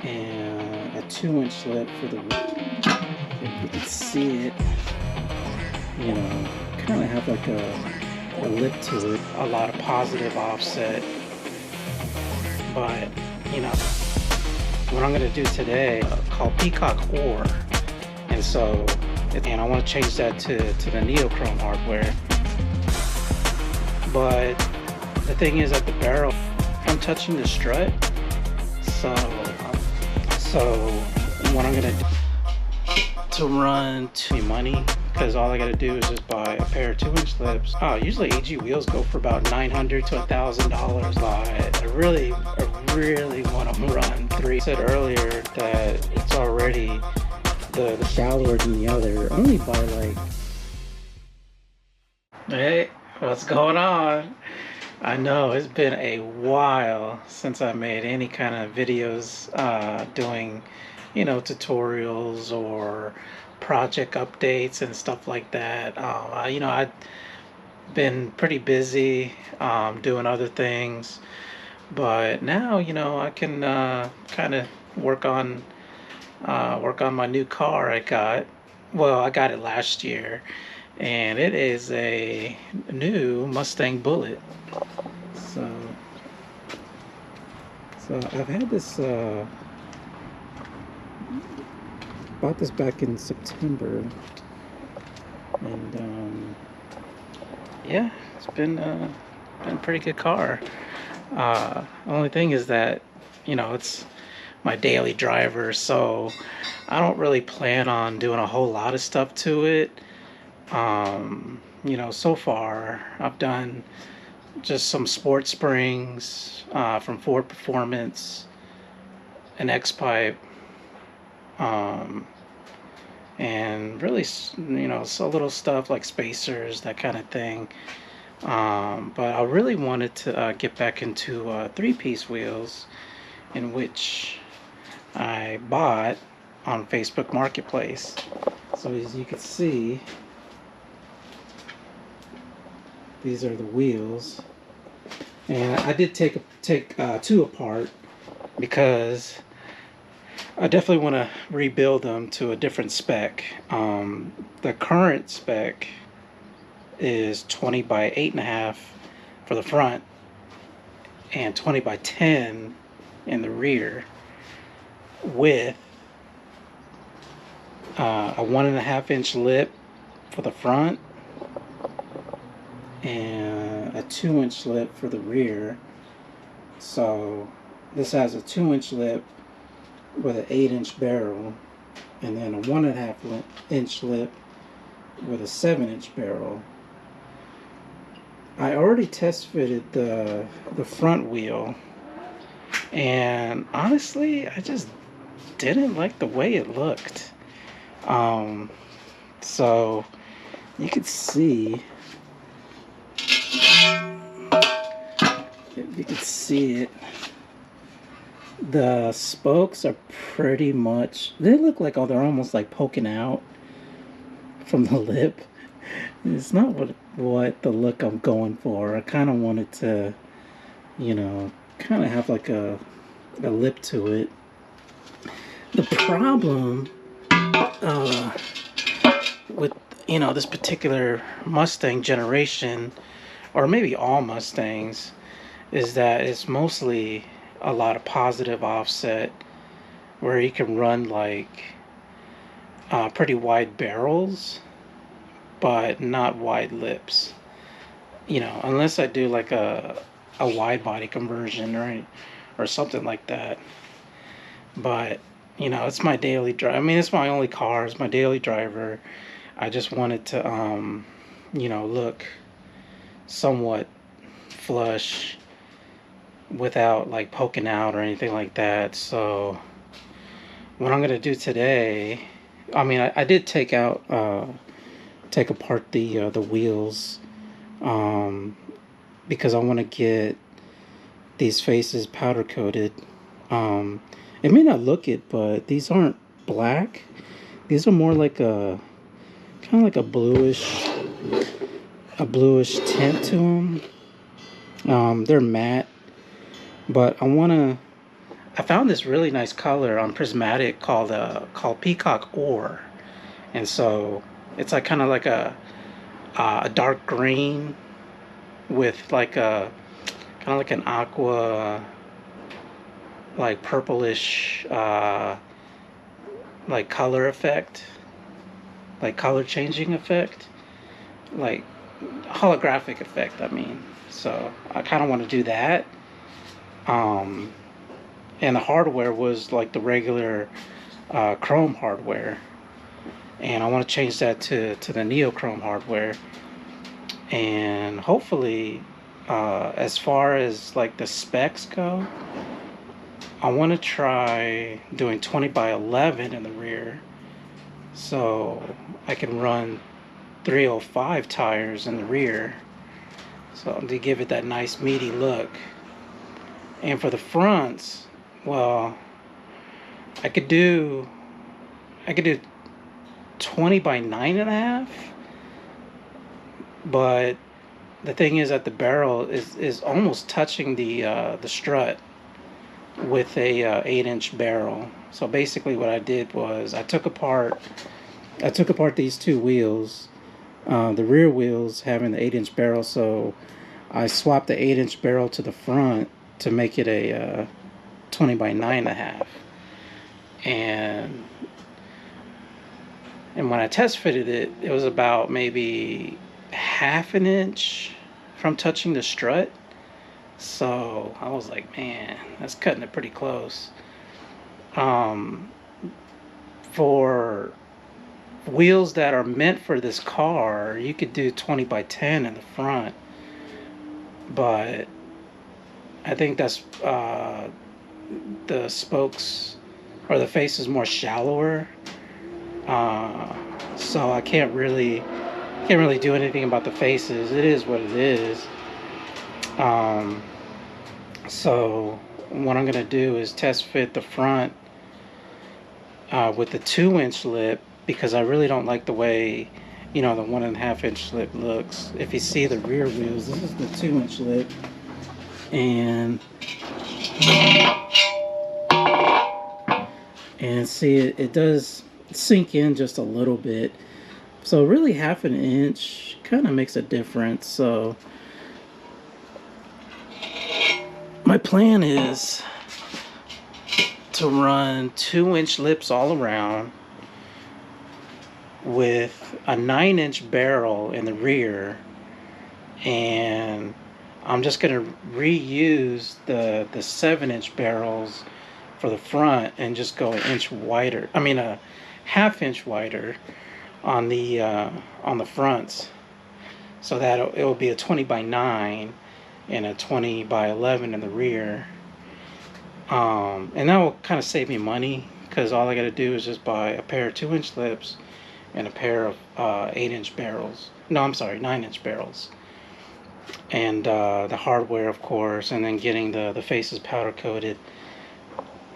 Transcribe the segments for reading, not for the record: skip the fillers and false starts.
and a 2-inch lip for the rear. If you can see it, you know, kind of have like a lip to it, a lot of positive offset. But you know, what I'm gonna do today called Peacock Ore, and so and I want to change that to the neochrome hardware. But the thing is, at the barrel, I'm touching the strut, so what I'm gonna do to run to money, because all I gotta do is just buy a pair of 2-inch lips. Usually AG wheels go for about $900 to $1,000, but I really want to run 3. I said earlier that it's already the shallower than the other, only by like. Hey, what's going on? I know it's been a while since I made any kind of videos doing, you know, tutorials or project updates and stuff like that. You know, I've been pretty busy doing other things, but now, you know, I can kind of work on my new car I got. Well, I got it last year, and it is a new Mustang Bullitt. So I've had this, bought this back in September, and yeah, it's been a pretty good car. Only thing is that, you know, it's my daily driver, so I don't really plan on doing a whole lot of stuff to it. You know, so far I've done just some sport springs from Ford Performance, an X-pipe, and really, you know, so little stuff like spacers, that kind of thing. But I really wanted to get back into 3-piece wheels, in which I bought on Facebook Marketplace. So as you can see, these are the wheels, and I did take 2 apart because I definitely want to rebuild them to a different spec. The current spec is 20 by 8.5 for the front and 20 by 10 in the rear, with a 1.5-inch lip for the front and a 2-inch lip for the rear. So this has a 2-inch lip with an 8-inch barrel, and then a 1.5-inch lip with a 7-inch barrel. I already test fitted the front wheel, and honestly, I just didn't like the way it looked. So you could see, if you could see it, the spokes are pretty much, they look like, oh, they're almost like poking out from the lip. It's not what the look I'm going for. I kind of wanted to, you know, kind of have like a lip to it. The problem with, you know, this particular Mustang generation, or maybe all Mustangs, is that it's mostly a lot of positive offset, where you can run like pretty wide barrels but not wide lips, you know, unless I do like a wide body conversion or something like that. But you know, it's my daily drive. I mean, it's my only car, it's my daily driver. I just wanted to you know, look somewhat flush without like poking out or anything like that. So what I'm gonna do today, I mean, I did take apart the wheels, because I want to get these faces powder coated. It may not look it, but these aren't black. These are more like a kind of like a bluish tint to them. They're matte, but I I found this really nice color on Prismatic called Peacock Ore, and so it's like kind of like a dark green with like a kind of like an aqua, like purplish, like color effect, like color changing effect, like holographic effect. I mean, so I kind of want to do that. Um, and the hardware was like the regular Chrome hardware, and I want to change that to the Neochrome hardware, and hopefully, as far as like the specs go, I want to try doing 20 by 11 in the rear, so I can run 305 tires in the rear, so to give it that nice meaty look. And for the fronts, well, I could do I could do 20 by 9.5, but the thing is that the barrel is almost touching the strut with a 8-inch barrel. So basically, what I did was I took apart these two wheels, the rear wheels having the 8-inch barrel. So I swapped the 8-inch barrel to the front to make it a 20 by 9.5, and when I test fitted it, it was about maybe half an inch from touching the strut. So I was like, man, that's cutting it pretty close. Um, for wheels that are meant for this car, you could do 20 by 10 in the front, but I think that's the spokes or the face is more shallower, so I can't really do anything about the faces. It is what it is. Um, so what I'm gonna do is test fit the front with the 2-inch lip, because I really don't like the way, the 1.5-inch lip looks. If you see the rear wheels, this is the 2-inch lip, and see it does sink in just a little bit. So really half an inch kind of makes a difference. So my plan is to run 2-inch lips all around with a 9-inch barrel in the rear, and I'm just gonna reuse the 7-inch barrels for the front and just go an inch wider. I mean a half-inch wider on the fronts, so that it will be a 20 by 9 and a 20 by 11 in the rear. And that will kind of save me money, because all I got to do is just buy a pair of 2-inch lips and a pair of 8-inch barrels. No, I'm sorry, 9-inch barrels. And the hardware, of course, and then getting the faces powder coated.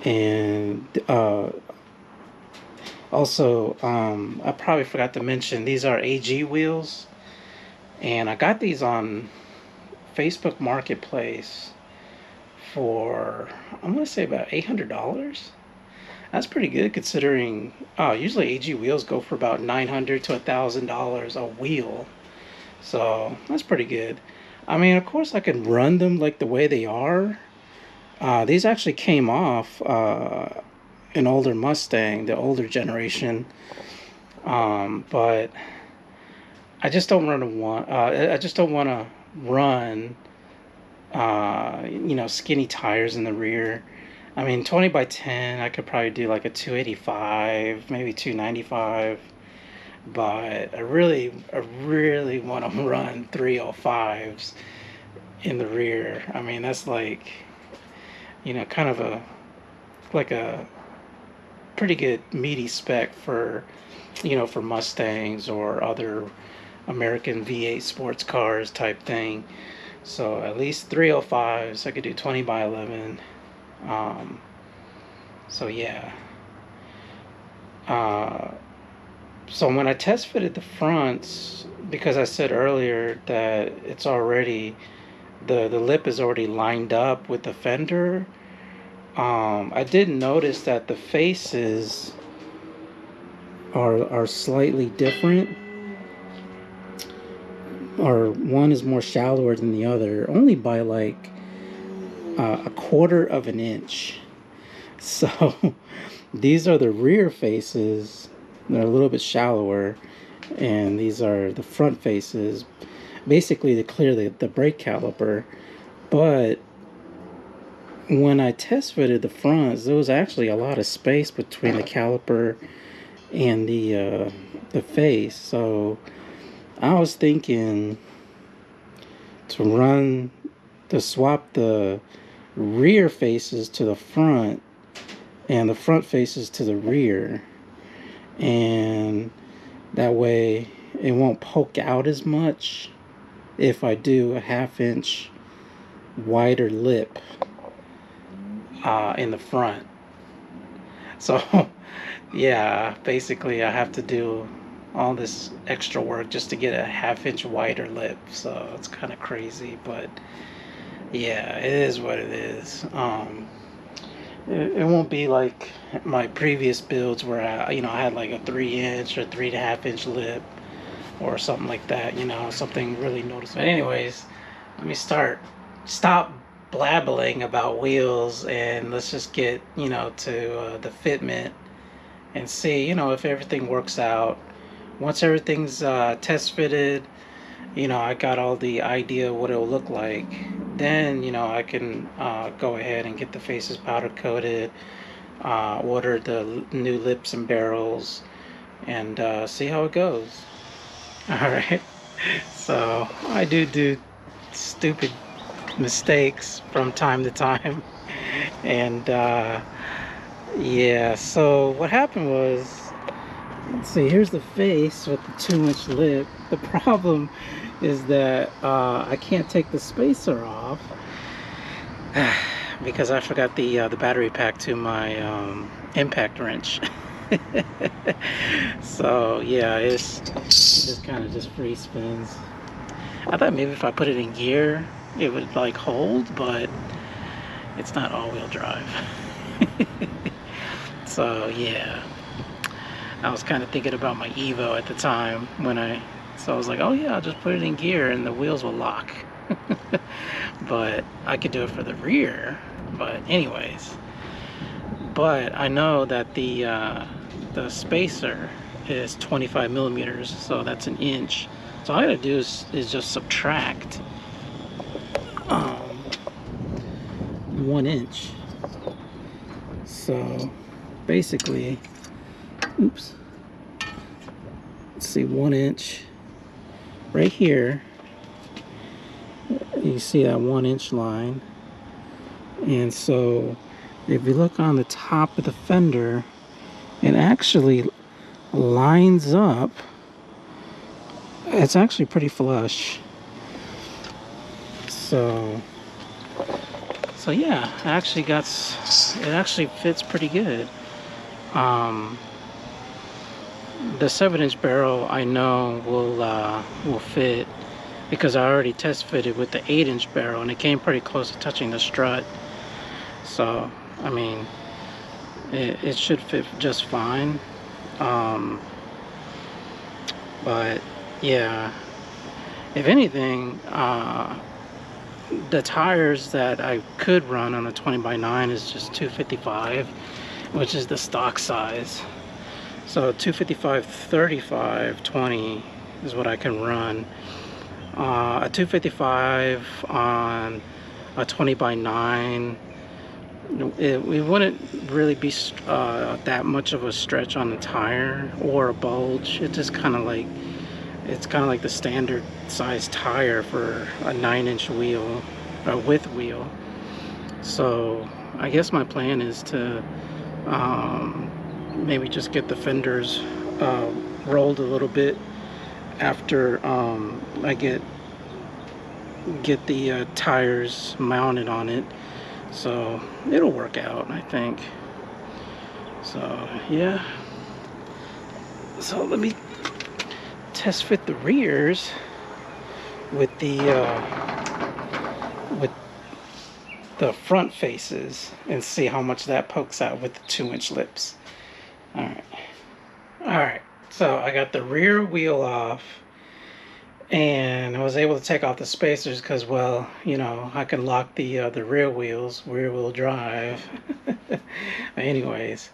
And also, I probably forgot to mention, these are AG wheels, and I got these on Facebook Marketplace for, I'm gonna say, about $800. That's pretty good, considering usually AG wheels go for about $900 to $1,000 a wheel. So that's pretty good. I mean, of course, I can run them like the way they are. These actually came off an older Mustang, the older generation, but I just don't I just don't want to run skinny tires in the rear. I mean, 20 by 10, I could probably do like a 285, maybe 295, but I really want to run 305s in the rear. I mean, that's like, kind of a pretty good meaty spec for, for Mustangs or other American V8 sports cars type thing. So at least 305s. I could do 20 by 11. So yeah. So when I test fitted the fronts, because I said earlier that it's already, the lip is already lined up with the fender, I did notice that the faces are slightly different, or one is more shallower than the other, only by like a quarter of an inch. So these are the rear faces. They're a little bit shallower, and these are the front faces, basically to clear the brake caliper. But when I test fitted the fronts, there was actually a lot of space between the caliper and the face. So I was thinking to swap the rear faces to the front and the front faces to the rear, and that way it won't poke out as much if I do a 1/2 inch wider lip in the front. So yeah, basically I have to do all this extra work just to get a 1/2 inch wider lip. So it's kind of crazy, but yeah, it is what it is. It won't be like my previous builds where I had like a 3 inch or 3.5 inch lip or something like that, something really noticeable. But anyways, let me stop blabbling about wheels, and let's just get, to the fitment and see, if everything works out. Once everything's test fitted, I got all the idea what it'll look like. Then, I can go ahead and get the faces powder coated, order the new lips and barrels, and see how it goes. All right. So I do stupid mistakes from time to time, and yeah. So what happened was, let's see, here's the face with the 2-inch lip. The problem is that I can't take the spacer off because I forgot the battery pack to my impact wrench. So yeah, it just kind of just free spins. I thought maybe if I put it in gear it would like hold, but it's not all-wheel drive. So yeah, I was kind of thinking about my Evo at the time so I was like, oh yeah, I'll just put it in gear and the wheels will lock. But I could do it for the rear. But anyways, but I know that the spacer is 25 millimeters, so that's an inch. So all I gotta do is just subtract 1 inch. So basically, oops, let's see, 1 inch right here. You see that 1 inch line, and so if you look on the top of the fender, it actually lines up. It's actually pretty flush. So yeah, it actually fits pretty good. The 7-inch barrel I know will fit, because I already test fitted with the 8-inch barrel and it came pretty close to touching the strut. So I mean, it should fit just fine. But yeah, if anything, the tires that I could run on a 20x9 is just 255, which is the stock size. So 255 35 20 is what I can run. A 255 on a 20x9, it wouldn't really be that much of a stretch on the tire or a bulge. It's kind of like the standard size tire for a 9-inch wheel, a width wheel. So I guess my plan is to maybe just get the fenders rolled a little bit after I get the tires mounted on it. So it'll work out, I think. So yeah, so let me test fit the rears with the the front faces and see how much that pokes out with the 2-inch lips. Alright, so I got the rear wheel off, and I was able to take off the spacers because, well, you know, I can lock the rear wheels, rear wheel drive. Anyways,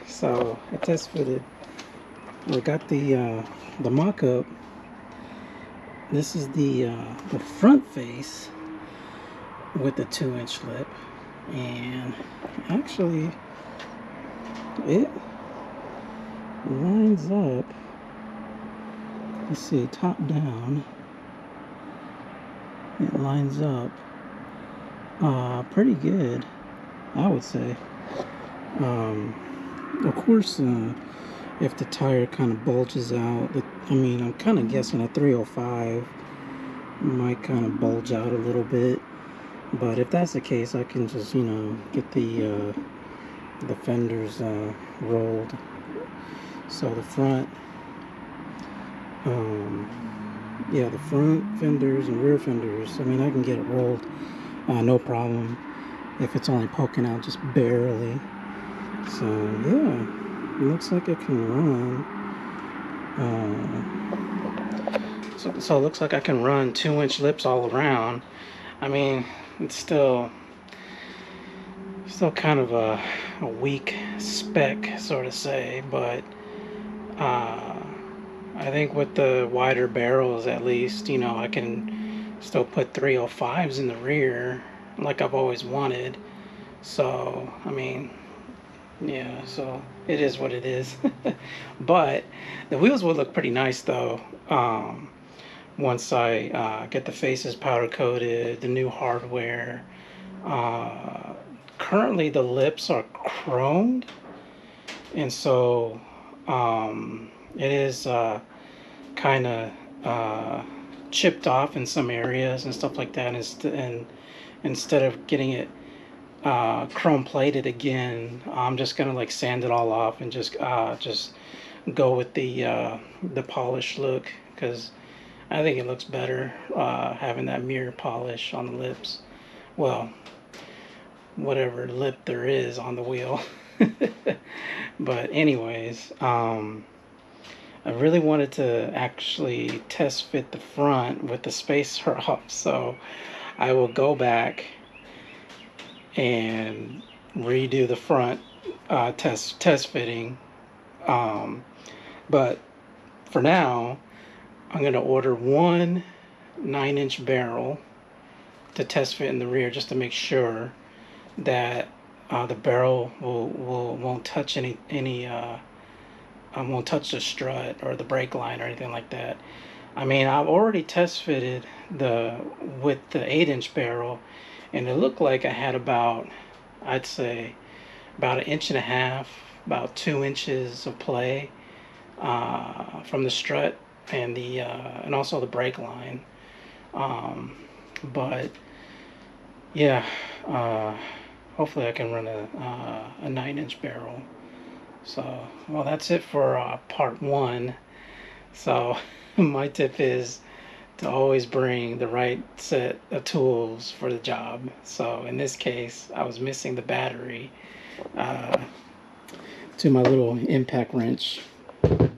so I test fitted. We got the mock-up. This is the front face with the 2-inch lip, and actually it lines up. Let's see, top down, it lines up pretty good, I would say. Of course, if the tire kind of bulges out, I mean, I'm kind of guessing a 305 might kind of bulge out a little bit, but if that's the case, I can just, you know, get the fenders rolled. So the front, yeah, the front fenders and rear fenders, I mean, I can get it rolled, no problem, if it's only poking out just barely. So yeah, it looks like it can run. So it looks like I can run 2-inch lips all around. I mean, it's still kind of a weak spec, sort of say, but I think with the wider barrels, at least, you know, I can still put 305s in the rear like I've always wanted. So I mean, yeah, so it is what it is. But the wheels would look pretty nice though, once I get the faces powder coated, the new hardware. Currently the lips are chromed, and so it is kind of chipped off in some areas and stuff like that, and instead of getting it chrome plated again, I'm just gonna like sand it all off and just go with the polished look, because I think it looks better having that mirror polish on the lips. Well, whatever lip there is on the wheel. But anyways, I really wanted to actually test fit the front with the spacer off, so I will go back and redo the front test fitting. But for now, I'm going to order one 9-inch barrel to test fit in the rear, just to make sure that the barrel won't touch won't touch the strut or the brake line or anything like that. I mean, I've already test fitted with the 8-inch barrel, and it looked like I had about, I'd say, about 1.5 inches, about 2 inches of play from the strut and and also the brake line. But yeah, hopefully I can run a 9-inch barrel. So, well, that's it for part 1. So my tip is to always bring the right set of tools for the job. So in this case, I was missing the battery to my little impact wrench, and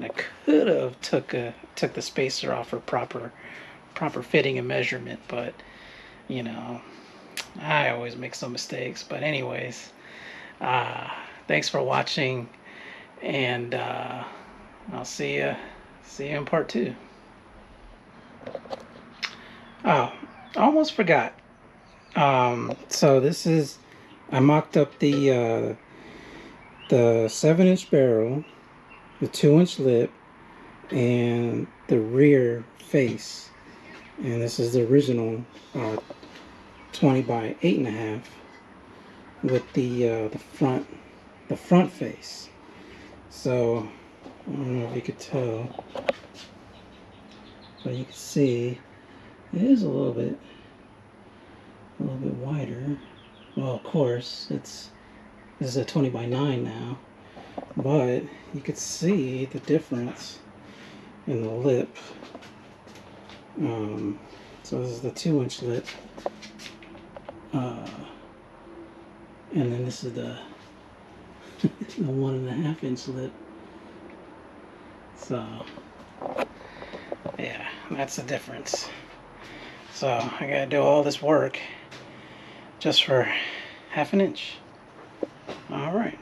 I could have took the spacer off for proper fitting and measurement, but you know, I always make some mistakes. But anyways, thanks for watching, and I'll see you in part 2. Oh, I almost forgot. So this is, I mocked up the 7-inch barrel, the 2-inch lip, and the rear face. And this is the original 20 by 8.5 with the front face. So I don't know if you could tell, but you can see it is a little bit wider. Well, of course, this is a 20 by 9 now, but you could see the difference in the lip. So this is the 2-inch lip, And then this is the the 1.5 inch lip. So yeah, that's the difference. So I gotta do all this work just for 1/2 inch. All right.